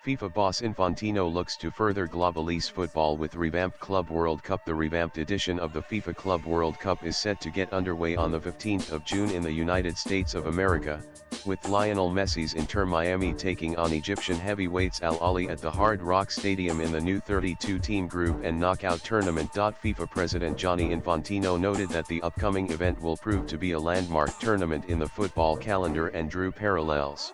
FIFA boss Infantino looks to further globalise football with Revamped Club World Cup. The revamped edition of the FIFA Club World Cup is set to get underway on the 15th of June in the United States of America, with Lionel Messi's Inter Miami taking on Egyptian heavyweights Al Ahly at the Hard Rock Stadium in the new 32-team group and knockout tournament. FIFA President Gianni Infantino noted that the upcoming event will prove to be a landmark tournament in the football calendar and drew parallels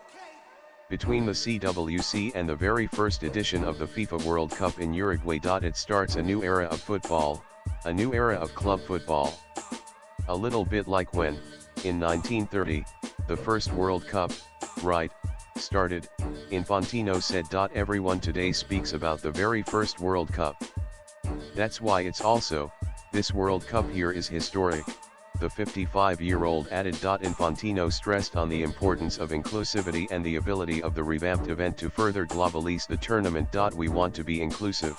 between the CWC and the very first edition of the FIFA World Cup in Uruguay. It starts a new era of football, a new era of club football. A little bit like when, in 1930, the first World Cup, right, started, Infantino said. Everyone today speaks about the very first World Cup. That's why it's also, this World Cup here is historic, the 55-year-old added. Infantino stressed on the importance of inclusivity and the ability of the revamped event to further globalise the tournament. We want to be inclusive.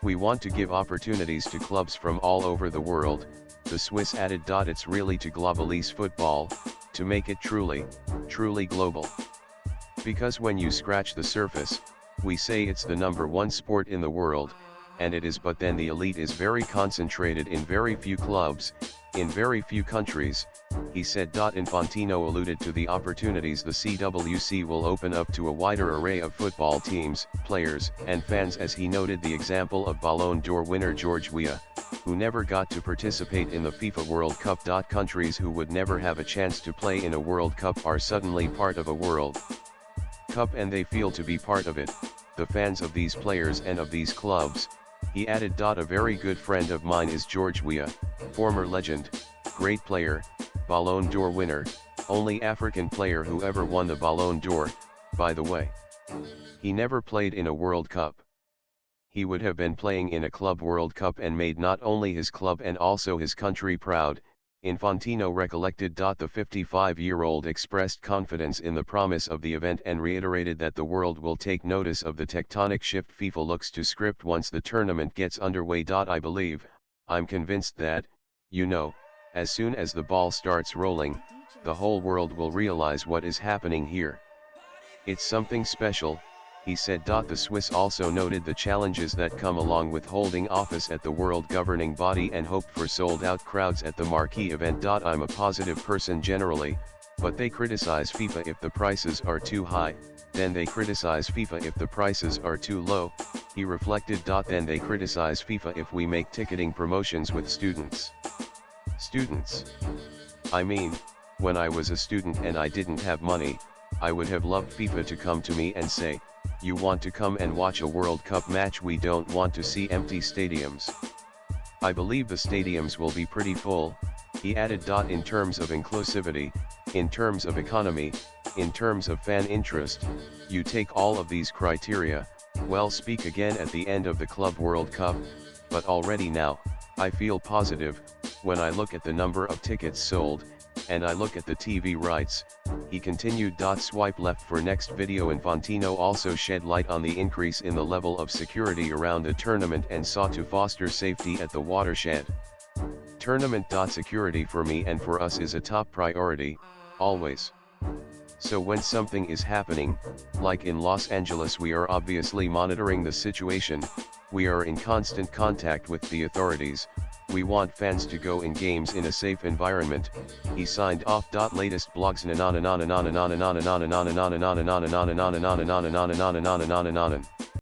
We want to give opportunities to clubs from all over the world, the Swiss added. It's really to globalise football, to make it truly global. Because when you scratch the surface, we say it's the #1 sport in the world, and it is, but then the elite is very concentrated in very few clubs, in very few countries, he said. Infantino alluded to the opportunities the CWC will open up to a wider array of football teams, players, and fans, as he noted the example of Ballon d'Or winner George Weah, who never got to participate in the FIFA World Cup. Countries who would never have a chance to play in a World Cup are suddenly part of a World Cup, and they feel to be part of it, the fans of these players and of these clubs, he added. A very good friend of mine is George Weah, former legend, great player, Ballon d'Or winner, only African player who ever won the Ballon d'Or, by the way. He never played in a World Cup. He would have been playing in a Club World Cup and made not only his club and also his country proud, Infantino recollected. The 55-year-old expressed confidence in the promise of the event and reiterated that the world will take notice of the tectonic shift FIFA looks to script once the tournament gets underway. I'm convinced that, as soon as the ball starts rolling, the whole world will realize what is happening here. It's something special, he said. The Swiss also noted the challenges that come along with holding office at the world governing body and hoped for sold-out crowds at the marquee event. I'm a positive person generally, but they criticize FIFA if the prices are too high, then they criticize FIFA if the prices are too low, he reflected. Then they criticize FIFA if we make ticketing promotions with students. Students. I mean, when I was a student and I didn't have money, I would have loved FIFA to come to me and say, you want to come and watch a World Cup match? We don't want to see empty stadiums. I believe the stadiums will be pretty full, he added. In terms of inclusivity, in terms of economy, in terms of fan interest, you take all of these criteria, we'll speak again at the end of the Club World Cup, but already now, I feel positive, when I look at the number of tickets sold, and I look at the TV rights, he continued. Swipe left for next video. Infantino also shed light on the increase in the level of security around the tournament and sought to foster safety at the watershed. Tournament. Security for me and for us is a top priority, always. So when something is happening, like in Los Angeles, we are obviously monitoring the situation, we are in constant contact with the authorities, we want fans to go in games in a safe environment, he signed off. Latest blogs.